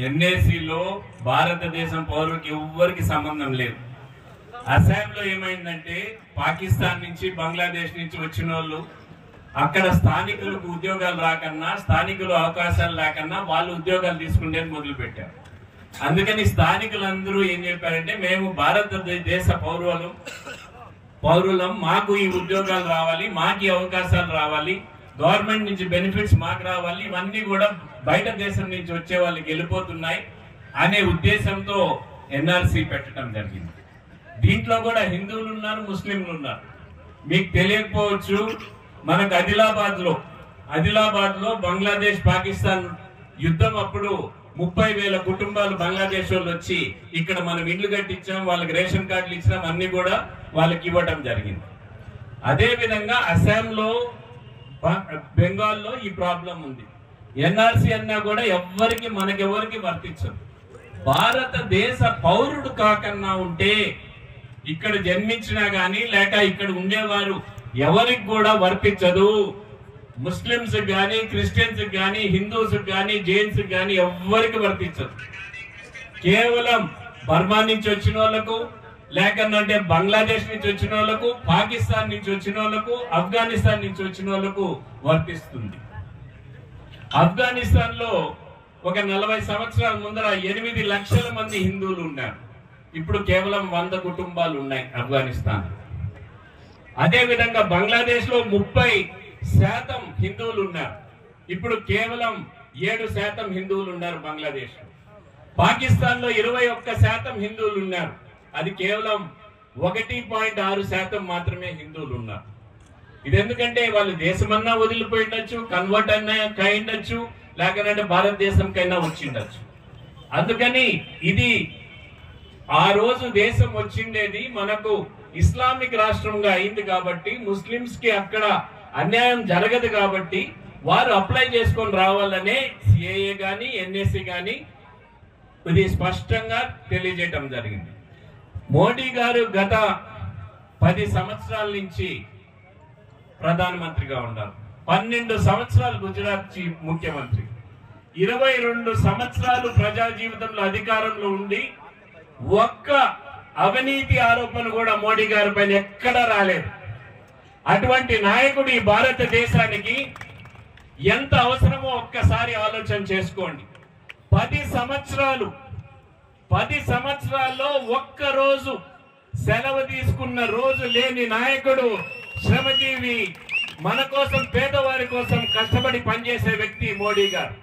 ఎన్ఏసీలో భారతదేశం పౌరులకు ఎవ్వరికి సంబంధం లేదు. అస్సాంలో ఏమైందంటే పాకిస్తాన్ నుంచి బంగ్లాదేశ్ నుంచి వచ్చిన వాళ్ళు అక్కడ స్థానికులకు ఉద్యోగాలు రాకన్నా, స్థానికులు అవకాశాలు లేకన్నా వాళ్ళు ఉద్యోగాలు తీసుకునేది మొదలు పెట్టారు. అందుకని స్థానికులందరూ ఏం చెప్పారంటే, మేము భారతదేశ పౌరులం, మాకు ఈ ఉద్యోగాలు రావాలి, మాకు ఈ అవకాశాలు రావాలి, గవర్నమెంట్ నుంచి బెనిఫిట్స్ మాకు రావాలి, ఇవన్నీ కూడా బయట దేశం నుంచి వచ్చే వాళ్ళకి వెళ్ళిపోతున్నాయి అనే ఉద్దేశంతో ఎన్ఆర్సీ పెట్టడం జరిగింది. దీంట్లో కూడా హిందువులు ఉన్నారు, ముస్లింలు ఉన్నారు. మీకు తెలియకపోవచ్చు, మనకు ఆదిలాబాద్ లో బంగ్లాదేశ్ పాకిస్తాన్ యుద్ధం అప్పుడు 30,000 కుటుంబాలు బంగ్లాదేశ్ వాళ్ళు వచ్చి ఇక్కడ మనం ఇండ్లు కట్టించాం, వాళ్ళకి రేషన్ కార్డులు ఇచ్చినాం, అన్ని కూడా వాళ్ళకి ఇవ్వటం జరిగింది. అదే విధంగా అస్సాంలో, బెంగాల్లో ఈ ప్రాబ్లం ఉంది. ఎన్ఆర్సీ అన్నా కూడా మనకెవరికి వర్తించదు. భారతదేశ పౌరుడు కాకన్నా ఉంటే ఇక్కడ జన్మించినా గానీ లేక ఇక్కడ ఉండేవారు ఎవరికి కూడా వర్తించదు. ముస్లింస్ గానీ, క్రిస్టియన్స్ గానీ, హిందూస్ గానీ, జైన్స్ గానీ ఎవ్వరికి వర్తించదు. కేవలం బర్మా నుంచి వచ్చిన వాళ్ళకు, లేకనంటే బంగ్లాదేశ్ నుంచి వచ్చిన వాళ్ళకు, పాకిస్తాన్ నుంచి వచ్చిన వాళ్ళకు, ఆఫ్ఘనిస్తాన్ నుంచి వచ్చిన వాళ్ళకు వర్తిస్తుంది. ఆఫ్ఘనిస్తాన్ లో ఒక 40 సంవత్సరాల ముందర 8 లక్షల మంది హిందువులు ఉన్నారు. ఇప్పుడు కేవలం 100 కుటుంబాలు ఉన్నాయి ఆఫ్ఘనిస్తాన్. అదే విధంగా బంగ్లాదేశ్ లో 30% హిందువులు ఉన్నారు. ఇప్పుడు కేవలం 7% హిందువులు ఉన్నారు బంగ్లాదేశ్ లో. పాకిస్తాన్ లో 21% హిందువులు ఉన్నారు. అది కేవలం 1.6% మాత్రమే హిందువులు ఉన్నారు. ఇది ఎందుకంటే వాళ్ళు దేశమన్నా వదిలిపోయిండొచ్చు, కన్వర్ట్ అన్నా కాయిండొచ్చు, లేకపోతే భారతదేశంకైనా వచ్చిండొచ్చు. అందుకని ఇది ఆ రోజు దేశం వచ్చిండేది మనకు ఇస్లామిక్ రాష్ట్రంగా అయింది కాబట్టి, ముస్లింస్ కి అక్కడ అన్యాయం జరగదు కాబట్టి వారు అప్లై చేసుకొని రావాలనే సిఏఏ గాని, ఎన్ఏసీ గాని ఇది స్పష్టంగా తెలియజేయటం జరిగింది. మోడీ గారు గత 10 సంవత్సరాల నుంచి ప్రధానమంత్రిగా ఉన్నారు. 12 సంవత్సరాలు గుజరాత్ ముఖ్యమంత్రి, 22 సంవత్సరాలు ప్రజా జీవితంలో అధికారంలో ఉండి ఒక్క అవినీతి ఆరోపణ కూడా మోడీ గారి పైన ఎక్కడా రాలేదు. అటువంటి నాయకుడు ఈ భారతదేశానికి ఎంత అవసరమో ఒక్కసారి ఆలోచన చేసుకోండి. 10 సంవత్సరాల్లో ఒక్క రోజు సెలవు తీసుకున్న రోజు లేని నాయకుడు, శ్రమజీవి, మన కోసం, పేదవారి కోసం కష్టపడి పనిచేసే వ్యక్తి మోడీ గారు.